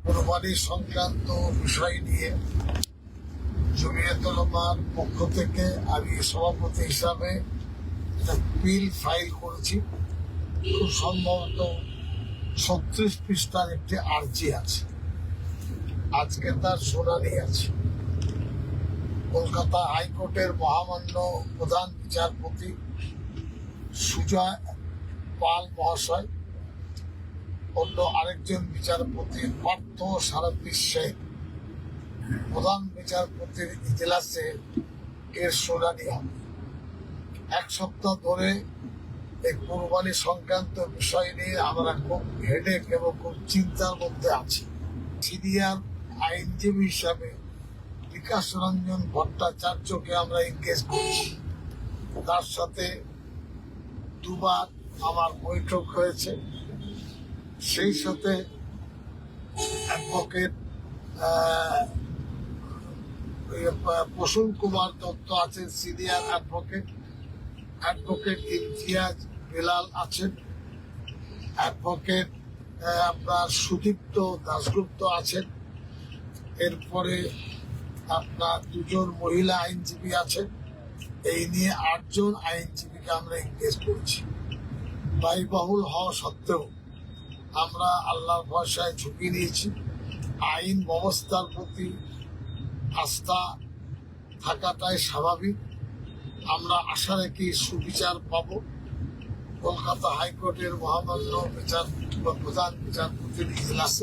কোরবানি সংক্রান্ত বিষয় নিয়ে জমিয়তুল উলামার পক্ষ থেকে আমি সভাপতি হিসাবে একটা বিল ফাইল করেছি। খুব সম্ভবত 36 পৃষ্ঠার একটি আর্জি আছে। আজকে তার শুনানি আছে। কলকাতা হাইকোর্টের মহামান্য প্রধান বিচারপতি সুজয় পাল মহাশয়, অন্য আরেকজন বিচারপতি পার্থ সারথী শেখ, প্রধান বিচারপতির ইজলাসে এর শুনানি হবে। এক সপ্তাহ ধরে এই কোরবানি সংক্রান্ত বিষয় নিয়ে আমরা খুব হেডেক এবং খুব চিন্তার মধ্যে আছি। সিনিয়র আইনজীবী হিসাবে বিকাশ রঞ্জন ভট্টাচার্যকে আমরা এনগেজ করছি। তার সাথে দুবার আমার বৈঠক হয়েছে। সেই সাথে অ্যাডভোকেট প্রসূন কুমার দত্ত আছেন, senior advocate. Advocate Imtiaz Belal আছেন। অ্যাডভোকেট আপনার সুদীপ্ত দাশগুপ্ত আছেন। এরপরে আপনার দুজন মহিলা আইনজীবী আছেন। এই নিয়ে 8 জন আইনজীবীকে আমরা এনগেজ করছি। ব্যয়বহুল হওয়া সত্ত্বেও আমরা আল্লাহর ভরসায় ঝুঁকি নিয়েছি। আইন ব্যবস্থার প্রতি আস্থা থাকাটাই স্বাভাবিক। আমরা আশা রাখি সুবিচার পাব। কলকাতা হাইকোর্টের মহামান্য প্রধান বিচারপতির ইজলাসে